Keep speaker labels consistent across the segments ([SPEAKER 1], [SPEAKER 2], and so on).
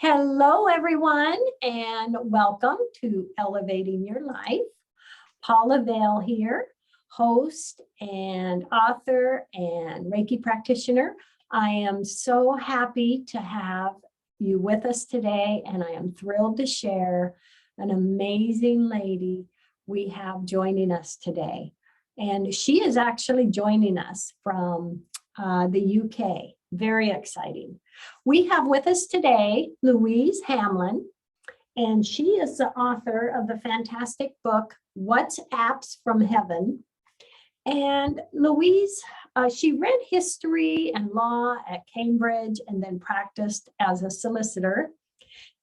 [SPEAKER 1] Hello, everyone, and welcome to Elevating Your Life. Paula Vail here, host and author and Reiki practitioner. I am so happy to have you with us today, and I am thrilled to share an amazing lady we have joining us today. And she is actually joining us from the UK. Very exciting. We have with us today Louise Hamlin, and she is the author of the fantastic book, What's Apps from Heaven. And Louise, she read history and law at Cambridge and then practiced as a solicitor.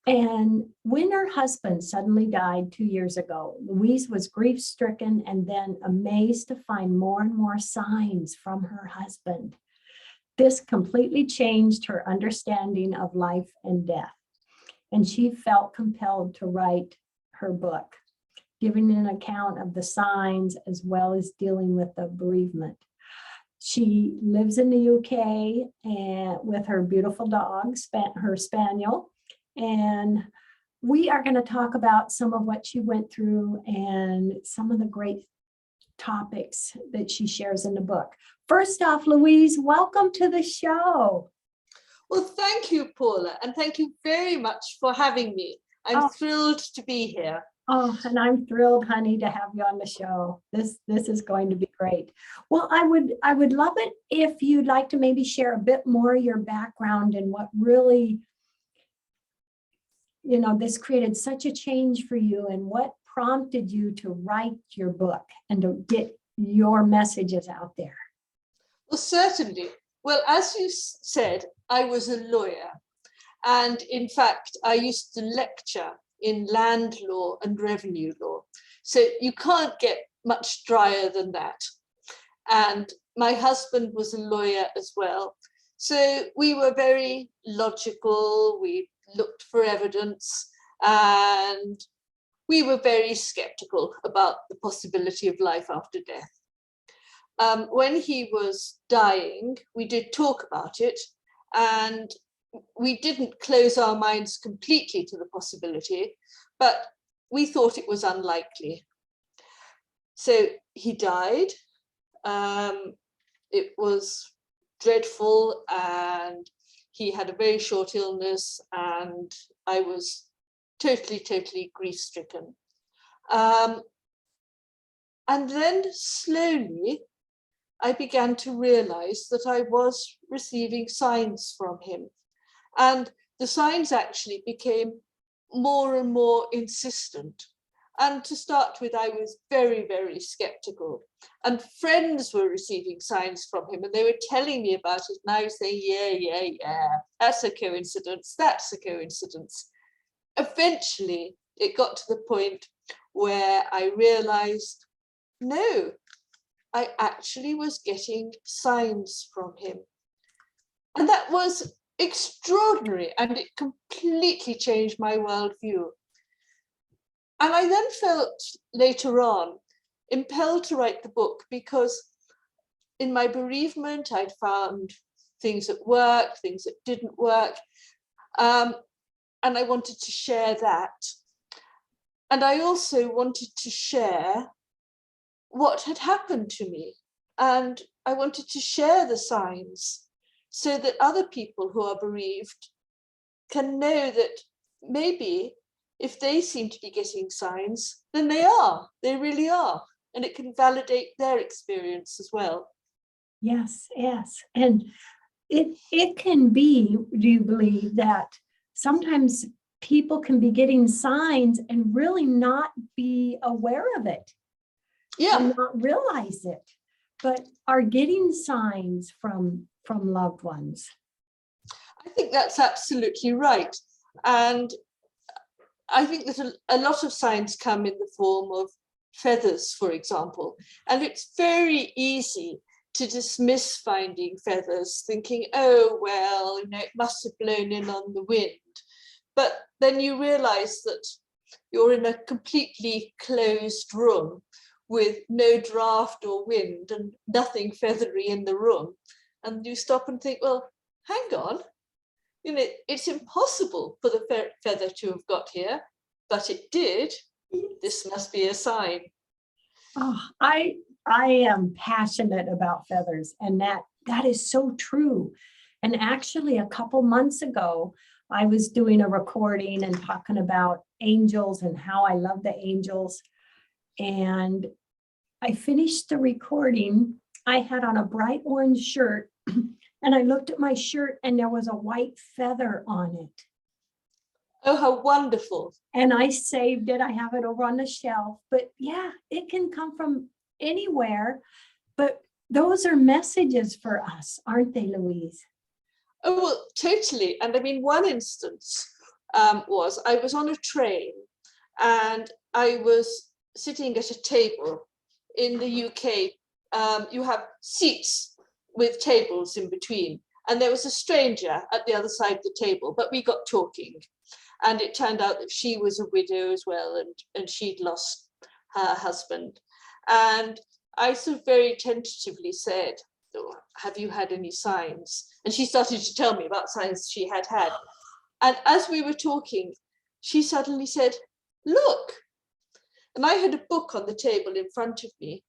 [SPEAKER 1] And when her husband suddenly died 2 years ago, Louise was grief-stricken and then amazed to find more and more signs from her husband. This completely changed her understanding of life and death, and she felt compelled to write her book, giving an account of the signs as well as dealing with the bereavement. She lives in the UK and with her beautiful dog, her spaniel, and we are going to talk about some of what she went through and some of the great topics that she shares in the book. First off, Louise, welcome to the show.
[SPEAKER 2] Well, thank you, Paula, and thank you very much for having me. I'm thrilled to be here.
[SPEAKER 1] Oh, and I'm thrilled, honey, to have you on the show. This is going to be great. Well, I would love it if you'd like to maybe share a bit more of your background and what really, this created such a change for you and what prompted you to write your book and to get your messages out there.
[SPEAKER 2] Well, certainly. Well, as you said, I was a lawyer. And in fact, I used to lecture in land law and revenue law. So you can't get much drier than that. And my husband was a lawyer as well. So we were very logical. We looked for evidence and we were very skeptical about the possibility of life after death. When he was dying, we did talk about it, and we didn't close our minds completely to the possibility, but we thought it was unlikely. So he died. It was dreadful, and he had a very short illness, and I was totally grief-stricken. And then slowly, I began to realize that I was receiving signs from him. And the signs actually became more and more insistent. And to start with, I was very skeptical. And friends were receiving signs from him, and they were telling me about it. And I was saying, yeah, that's a coincidence, that's a coincidence. Eventually, it got to the point where I realized, no, I actually was getting signs from him. And that was extraordinary, and it completely changed my worldview. And I then felt later on impelled to write the book because in my bereavement, I'd found things that worked, things that didn't work. And I wanted to share that. And I also wanted to share what had happened to me. And I wanted to share the signs so that other people who are bereaved can know that maybe if they seem to be getting signs, then they really are. And it can validate their experience as well.
[SPEAKER 1] Yes. And it can be, do you believe that sometimes people can be getting signs and really not be aware of it?
[SPEAKER 2] Yeah.
[SPEAKER 1] And not realize it, but are getting signs from loved ones.
[SPEAKER 2] I think that's absolutely right. And I think that a lot of signs come in the form of feathers, for example. And it's very easy to dismiss finding feathers, thinking, oh, well, it must have blown in on the wind. But then you realize that you're in a completely closed room with no draft or wind and nothing feathery in the room. And you stop and think, well, hang on, you know, it's impossible for the feather to have got here, but it did. This must be a sign.
[SPEAKER 1] Oh, I am passionate about feathers, and that is so true. And actually, a couple months ago, I was doing a recording and talking about angels and how I love the angels. And I finished the recording. I had on a bright orange shirt, and I looked at my shirt, and there was a white feather on it.
[SPEAKER 2] Oh, how wonderful.
[SPEAKER 1] And I saved it. I have it over on the shelf. But yeah, it can come from anywhere. But those are messages for us, aren't they, Louise?
[SPEAKER 2] Oh, well, totally. And I mean, one instance was I was on a train and I was sitting at a table. In the UK, you have seats with tables in between. And there was a stranger at the other side of the table, but we got talking. And it turned out that she was a widow as well, and she'd lost her husband. And I sort of very tentatively said, "Oh, have you had any signs?" And she started to tell me about signs she had had. And as we were talking, she suddenly said, "Look." And I had a book on the table in front of me,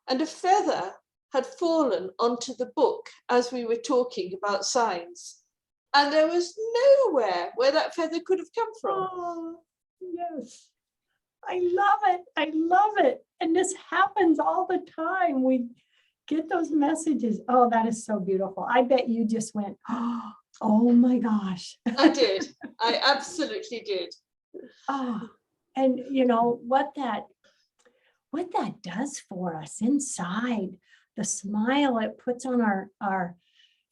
[SPEAKER 2] and a feather had fallen onto the book as we were talking about signs. And there was nowhere where that feather could have come from.
[SPEAKER 1] Oh, yes. I love it. I love it. And this happens all the time. We get those messages. Oh, that is so beautiful. I bet you just went, oh my gosh.
[SPEAKER 2] I did. I absolutely did.
[SPEAKER 1] Oh, and you know what that does for us inside, the smile it puts on our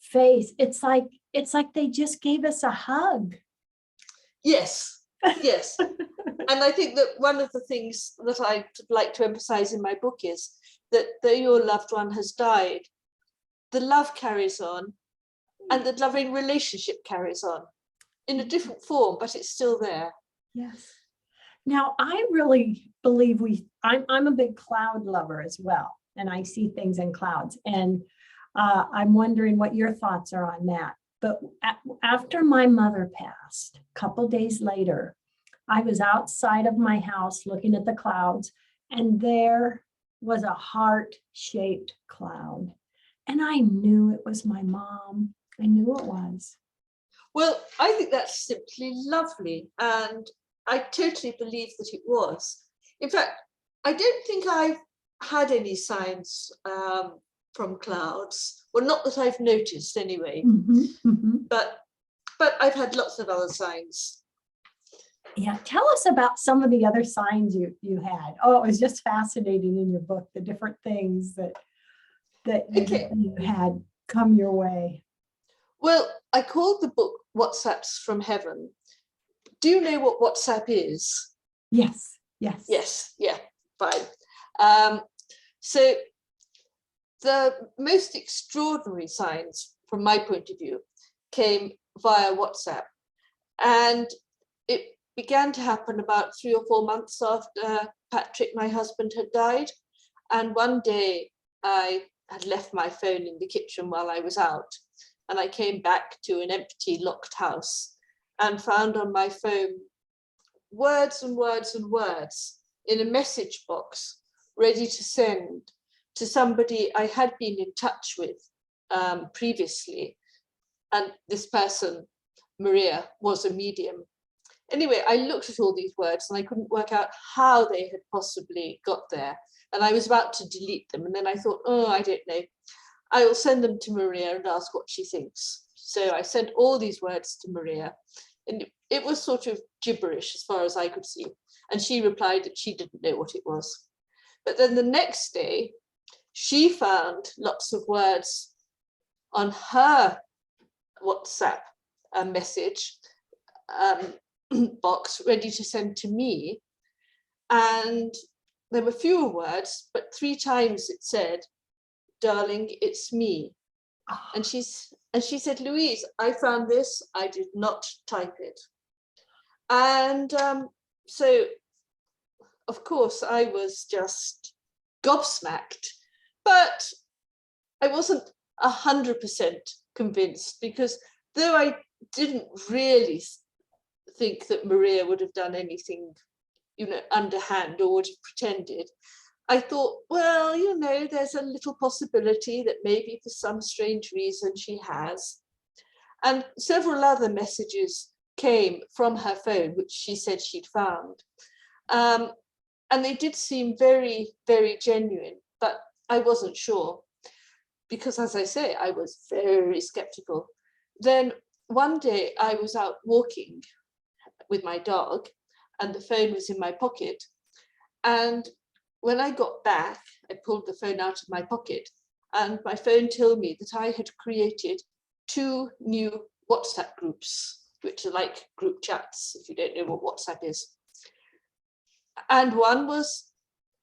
[SPEAKER 1] face. It's like they just gave us a hug.
[SPEAKER 2] Yes, yes. And I think that one of the things that I'd like to emphasize in my book is that though your loved one has died, the love carries on and the loving relationship carries on in a different form, but it's still there.
[SPEAKER 1] Yes. Now, I really believe I'm a big cloud lover as well, and I see things in clouds. And I'm wondering what your thoughts are on that. But after my mother passed, a couple days later, I was outside of my house looking at the clouds, and there was a heart-shaped cloud. And I knew it was my mom. I knew it was.
[SPEAKER 2] Well, I think that's simply lovely. And I totally believe that it was. In fact, I don't think I've had any signs from clouds. Well, not that I've noticed anyway.
[SPEAKER 1] Mm-hmm, mm-hmm.
[SPEAKER 2] But I've had lots of other signs.
[SPEAKER 1] Yeah, tell us about some of the other signs you had. Oh, it was just fascinating in your book, the different things that you had come your way.
[SPEAKER 2] Well, I called the book WhatsApps from Heaven. Do you know what WhatsApp is?
[SPEAKER 1] Yes.
[SPEAKER 2] Yeah, fine. So the most extraordinary signs, from my point of view, came via WhatsApp. And it began to happen about 3 or 4 months after Patrick, my husband, had died. And one day I had left my phone in the kitchen while I was out. And I came back to an empty, locked house and found on my phone words and words and words in a message box ready to send to somebody I had been in touch with previously. And this person, Maria, was a medium. Anyway, I looked at all these words and I couldn't work out how they had possibly got there. And I was about to delete them. And then I thought, oh, I don't know. I will send them to Maria and ask what she thinks. So I sent all these words to Maria. And it was sort of gibberish as far as I could see. And she replied that she didn't know what it was. But then the next day, she found lots of words on her WhatsApp message box ready to send to me. And there were fewer words, but 3 times it said, "Darling, it's me." Oh. And she said, "Louise, I found this. I did not type it." And so, of course, I was just gobsmacked, but I wasn't 100% convinced, because though I didn't really think that Maria would have done anything, underhand or would have pretended. I thought, well, there's a little possibility that maybe for some strange reason she has. And several other messages came from her phone, which she said she'd found. And they did seem very, very genuine, but I wasn't sure because, as I say, I was very skeptical. Then one day I was out walking with my dog and the phone was in my pocket. And when I got back, I pulled the phone out of my pocket and my phone told me that I had created 2 new WhatsApp groups, which are like group chats, if you don't know what WhatsApp is. And one was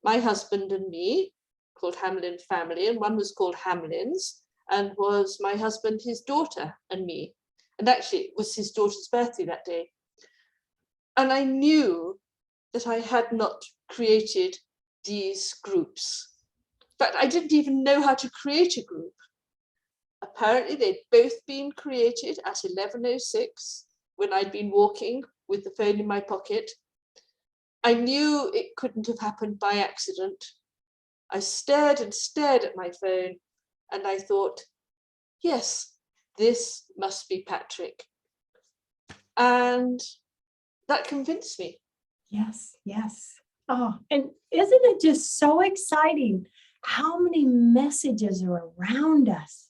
[SPEAKER 2] my husband and me, called Hamlin Family, and one was called Hamlin's, and was my husband, his daughter, and me. And actually, it was his daughter's birthday that day. And I knew that I had not created these groups. In fact, I didn't even know how to create a group. Apparently, they'd both been created at 11:06 when I'd been walking with the phone in my pocket. I knew it couldn't have happened by accident. I stared and stared at my phone and I thought, yes, this must be Patrick. And that convinced me.
[SPEAKER 1] Yes, yes. Oh, and isn't it just so exciting how many messages are around us?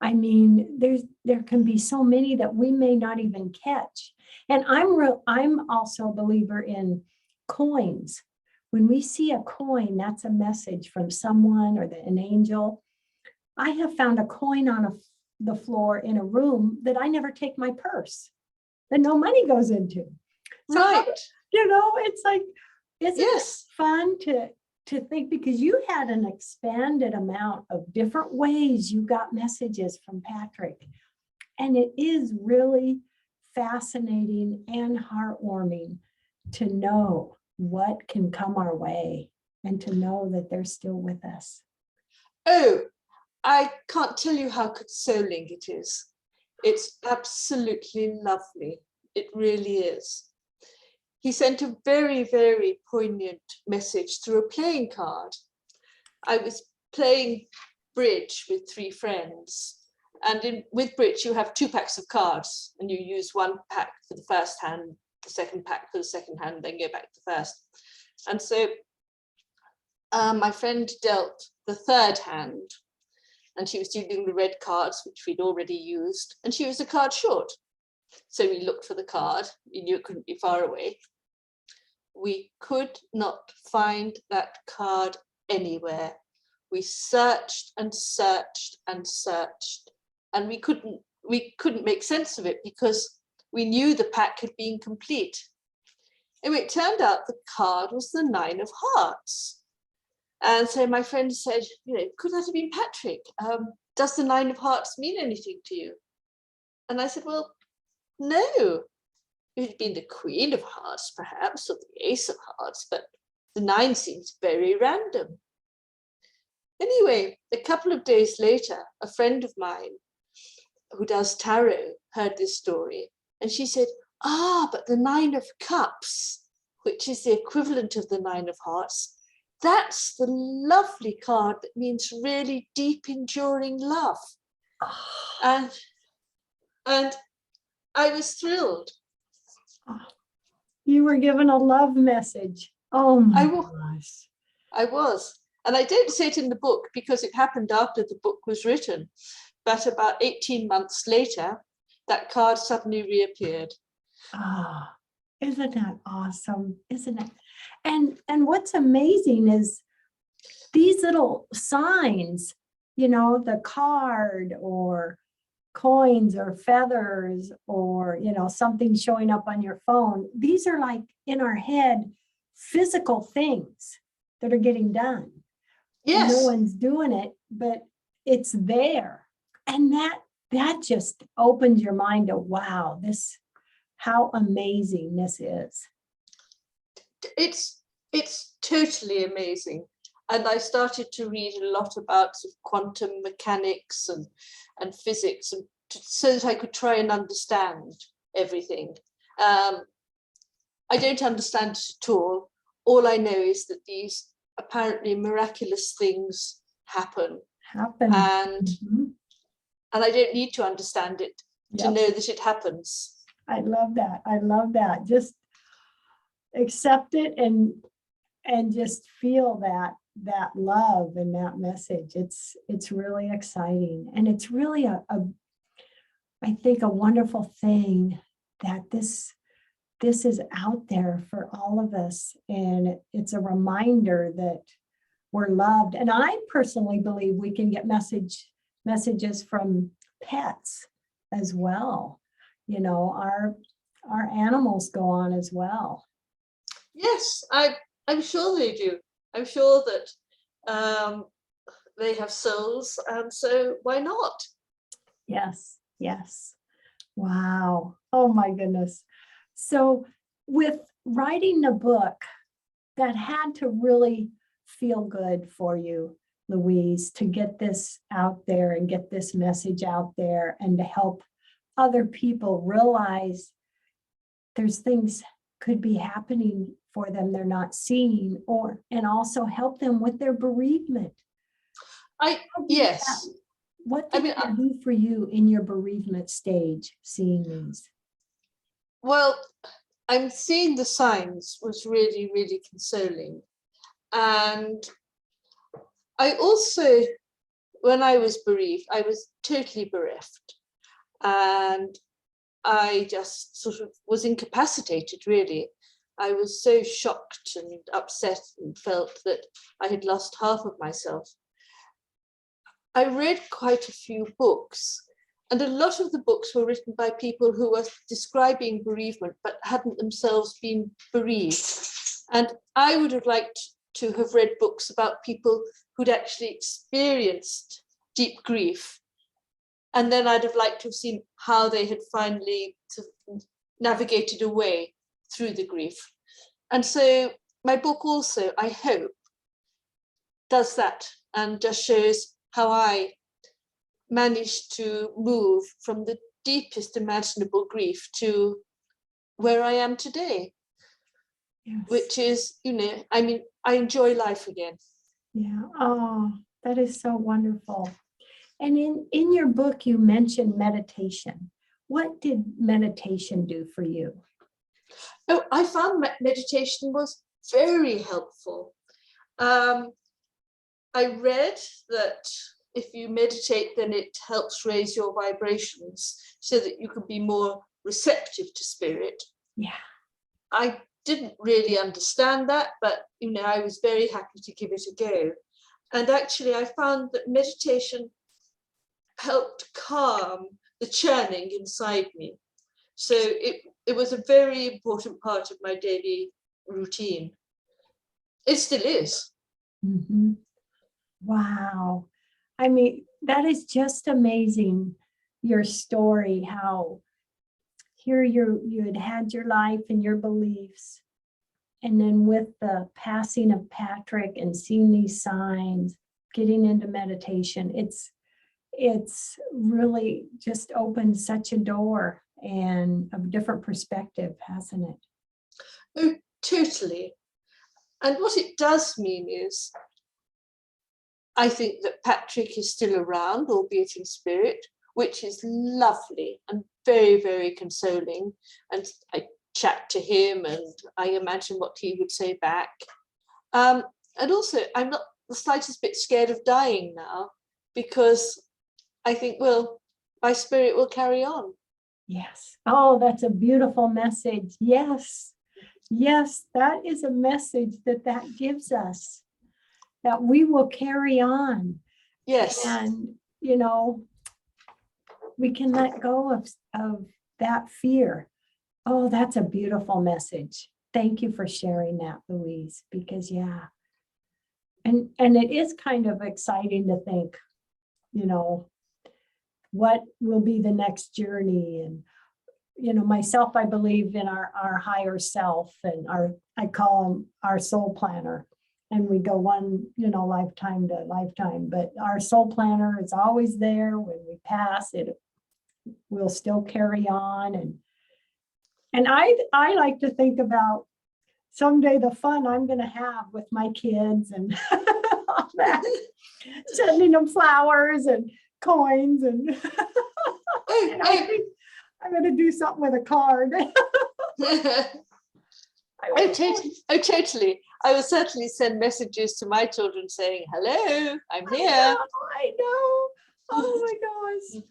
[SPEAKER 1] I mean, there can be so many that we may not even catch. And I'm also a believer in coins. When we see a coin, that's a message from someone or an angel. I have found a coin on the floor in a room that I never take my purse, that no money goes into. So
[SPEAKER 2] Right.
[SPEAKER 1] it's like, isn't
[SPEAKER 2] Yes.
[SPEAKER 1] it fun to think, because you had an expanded amount of different ways you got messages from Patrick. And it is really fascinating and heartwarming to know what can come our way and to know that they're still with us.
[SPEAKER 2] Oh, I can't tell you how consoling it is. It's absolutely lovely. It really is. He sent a very, very poignant message through a playing card. I was playing bridge with 3 friends. And with bridge, you have 2 packs of cards and you use 1 pack for the first hand, the second pack for the second hand, then go back to the first. And so my friend dealt the 3rd hand and she was dealing the red cards, which we'd already used, and she was a card short. So we looked for the card. We knew it couldn't be far away. We could not find that card anywhere. We searched and searched and searched, and we couldn't make sense of it because we knew the pack had been complete. Anyway, it turned out the card was the 9 of hearts. And so my friend said, could that have been Patrick? Does the 9 of hearts mean anything to you? And I said, well, no. It had been the Queen of Hearts, perhaps, or the Ace of Hearts, but the 9 seems very random. Anyway, a couple of days later, a friend of mine who does tarot heard this story, and she said, but the 9 of Cups, which is the equivalent of the 9 of Hearts, that's the lovely card that means really deep, enduring love. And I was thrilled.
[SPEAKER 1] You were given a love message. Oh my gosh.
[SPEAKER 2] I was. And I don't say it in the book because it happened after the book was written. But about 18 months later, that card suddenly reappeared.
[SPEAKER 1] Isn't that awesome? Isn't it? And what's amazing is these little signs, the card or coins or feathers or something showing up on your phone. These are like in our head, physical things that are getting done.
[SPEAKER 2] Yes.
[SPEAKER 1] No one's doing it, but it's there. And that just opens your mind to, wow, how amazing this is.
[SPEAKER 2] It's totally amazing. And I started to read a lot about sort of quantum mechanics and physics. And so that I could try and understand everything. I don't understand it at all. All I know is that these apparently miraculous things happen. And I don't need to understand it to know that it happens.
[SPEAKER 1] I love that. I love that. Just accept it and just feel that love and that message. It's really exciting. And it's really I think a wonderful thing that this is out there for all of us. And it's a reminder that we're loved. And I personally believe we can get messages from pets as well. You know, our animals go on as well.
[SPEAKER 2] Yes, I'm sure they do. I'm sure that they have souls, and so why not?
[SPEAKER 1] Yes, yes. Wow. Oh my goodness. So with writing the book, that had to really feel good for you, Louise, to get this out there and get this message out there and to help other people realize there's things could be happening for them they're not seeing, and also help them with their bereavement.
[SPEAKER 2] Yes.
[SPEAKER 1] What did that do for you in your bereavement stage, seeing these?
[SPEAKER 2] Well, I'm seeing the signs was really, really consoling. And I also, when I was bereaved, I was totally bereft. And I just sort of was incapacitated, really. I was so shocked and upset and felt that I had lost half of myself. I read quite a few books, and a lot of the books were written by people who were describing bereavement but hadn't themselves been bereaved. And I would have liked to have read books about people who'd actually experienced deep grief. And then I'd have liked to have seen how they had finally sort of navigated a way through the grief. And so my book also, I hope, does that and just shows how I managed to move from the deepest imaginable grief to where I am today. Yes. Which is, you know, I mean, I enjoy life again.
[SPEAKER 1] Yeah. Oh, that is so wonderful. And in your book, you mentioned meditation. What did meditation do for you?
[SPEAKER 2] Oh, I found meditation was very helpful. I read that if you meditate, then it helps raise your vibrations so that you can be more receptive to spirit.
[SPEAKER 1] Yeah.
[SPEAKER 2] I didn't really understand that, but you know, I was very happy to give it a go. And actually, I found that meditation helped calm the churning inside me. So it was a very important part of my daily routine. It still is.
[SPEAKER 1] Mm-hmm. Wow. I mean, that is just amazing, your story, how here you had your life and your beliefs. And then with the passing of Patrick and seeing these signs, getting into meditation, it's really just opened such a door and a different perspective, hasn't it?
[SPEAKER 2] Oh, totally. And what it does mean is, I think that Patrick is still around, albeit in spirit, which is lovely and very, very consoling. And I chat to him and I imagine what he would say back. And also, I'm not the slightest bit scared of dying now, because I think, well, my spirit will carry on.
[SPEAKER 1] Yes. Oh, that's a beautiful message. Yes. Yes, that is a message that gives us, that we will carry on.
[SPEAKER 2] Yes.
[SPEAKER 1] And, you know, we can let go of that fear. Oh, that's a beautiful message. Thank you for sharing that, Louise, because yeah. And it is kind of exciting to think, you know, what will be the next journey. And, you know, myself, I believe in our higher self, and I call him our soul planner. And we go one, you know, lifetime to lifetime, but our soul planner is always there when we pass. It we'll still carry on. And I like to think about someday the fun I'm going to have with my kids and all that, sending them flowers and coins. And, and I think I'm going to do something with a card.
[SPEAKER 2] Totally. I will certainly send messages to my children saying, hello, I'm here.
[SPEAKER 1] I know. Oh my gosh.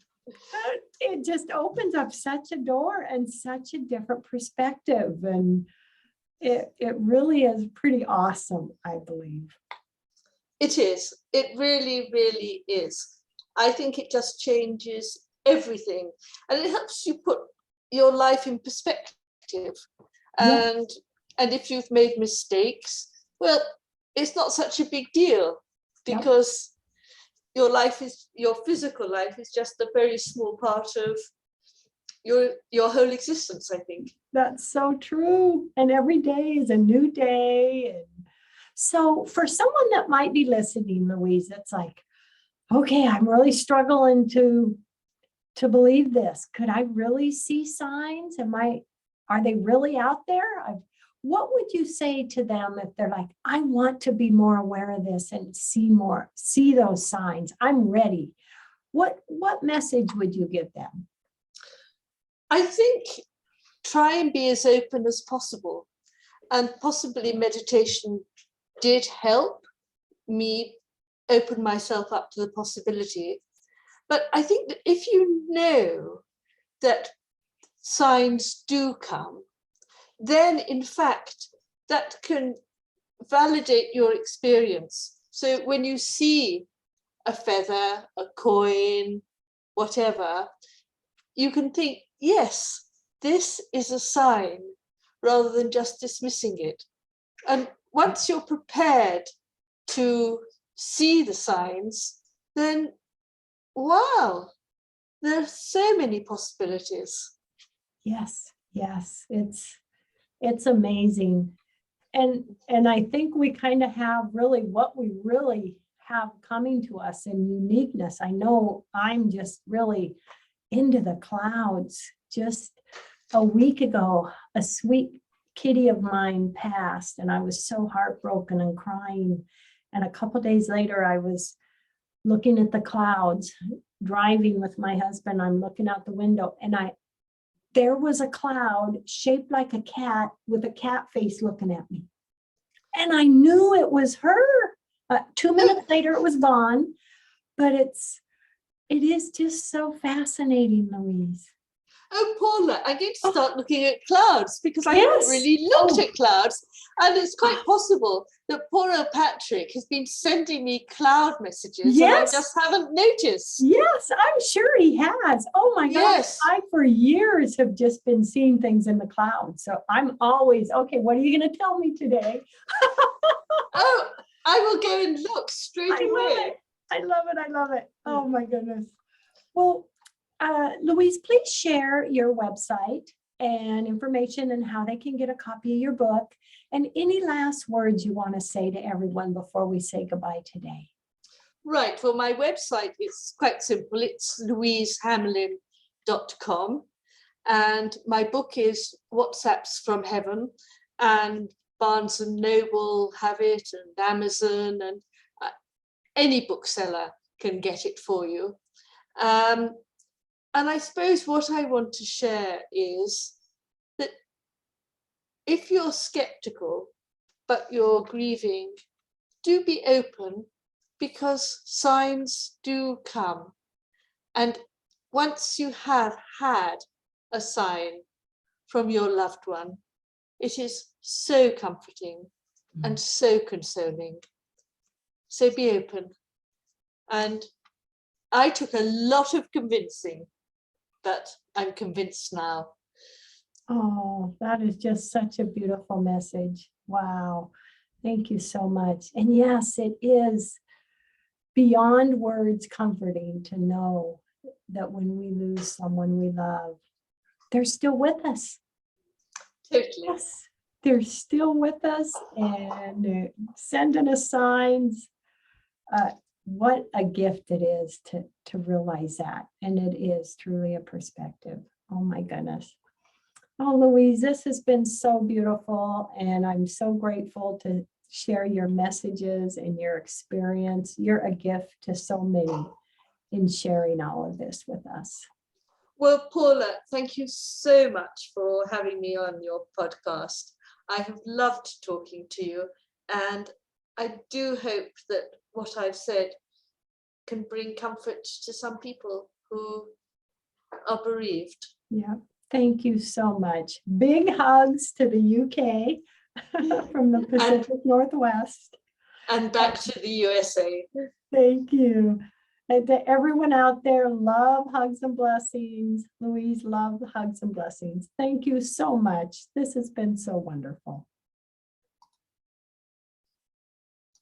[SPEAKER 1] It just opens up such a door and such a different perspective. And it really is pretty awesome, I believe.
[SPEAKER 2] It is. It really, really is. I think it just changes everything. And it helps you put your life in perspective.
[SPEAKER 1] Yeah.
[SPEAKER 2] And if you've made mistakes, well, it's not such a big deal, because your physical life is just a very small part of your whole existence, I think.
[SPEAKER 1] That's so true. And every day is a new day. And so for someone that might be listening, Louise, it's like, okay, I'm really struggling to believe this. Could I really see signs? Are they really out there? What would you say to them if they're like, I want to be more aware of this and see those signs? I'm ready. What message would you give them?
[SPEAKER 2] I think try and be as open as possible. And possibly meditation did help me open myself up to the possibility. But I think that if you know that signs do come, then in fact, that can validate your experience. So when you see a feather, a coin, whatever, you can think, yes, this is a sign, rather than just dismissing it. And once you're prepared to see the signs, then wow, there are so many possibilities.
[SPEAKER 1] Yes, it's amazing. And I think we kind of have really what we really have coming to us in uniqueness. I know I'm just really into the clouds. Just a week ago, a sweet kitty of mine passed, and I was so heartbroken and crying. And a couple days later, I was looking at the clouds, driving with my husband. I'm looking out the window, and there was a cloud shaped like a cat with a cat face looking at me. And I knew it was her. 2 minutes later, it was gone. But it is just so fascinating, Louise.
[SPEAKER 2] Oh, Paula, I need to start looking at clouds, because I haven't really looked at clouds. And it's quite possible that poor old Patrick has been sending me cloud messages and I just haven't noticed.
[SPEAKER 1] Yes, I'm sure he has. Oh my gosh, I for years have just been seeing things in the clouds. So I'm always, okay, what are you going to tell me today?
[SPEAKER 2] Oh, I will go and look straight away.
[SPEAKER 1] I love it. Oh my goodness. Well, Louise, please share your website and information and how they can get a copy of your book, and any last words you want to say to everyone before we say goodbye today.
[SPEAKER 2] Right. Well, my website is quite simple. It's louisehamlin.com. And my book is WhatsApps from Heaven, and Barnes and Noble have it, and Amazon, and any bookseller can get it for you. And I suppose what I want to share is that if you're skeptical, but you're grieving, do be open, because signs do come. And once you have had a sign from your loved one, it is so comforting and so consoling. So be open. And I took a lot of convincing, but I'm convinced now.
[SPEAKER 1] Oh, that is just such a beautiful message. Wow. Thank you so much. And yes, it is beyond words comforting to know that when we lose someone we love, they're still with us.
[SPEAKER 2] Totally.
[SPEAKER 1] Yes, they're still with us, and they're sending us signs. what a gift it is to realize that. And it is truly a perspective. Oh my goodness. Oh, Louise, this has been so beautiful. And I'm so grateful to share your messages and your experience. You're a gift to so many in sharing all of this with us.
[SPEAKER 2] Well, Paula, thank you so much for having me on your podcast. I have loved talking to you, and I do hope that what I've said can bring comfort to some people who are bereaved.
[SPEAKER 1] Yeah, thank you so much. Big hugs to the UK from the Pacific Northwest.
[SPEAKER 2] And back to the USA.
[SPEAKER 1] Thank you. And to everyone out there, love, hugs, and blessings. Louise, love, hugs, and blessings. Thank you so much. This has been so wonderful.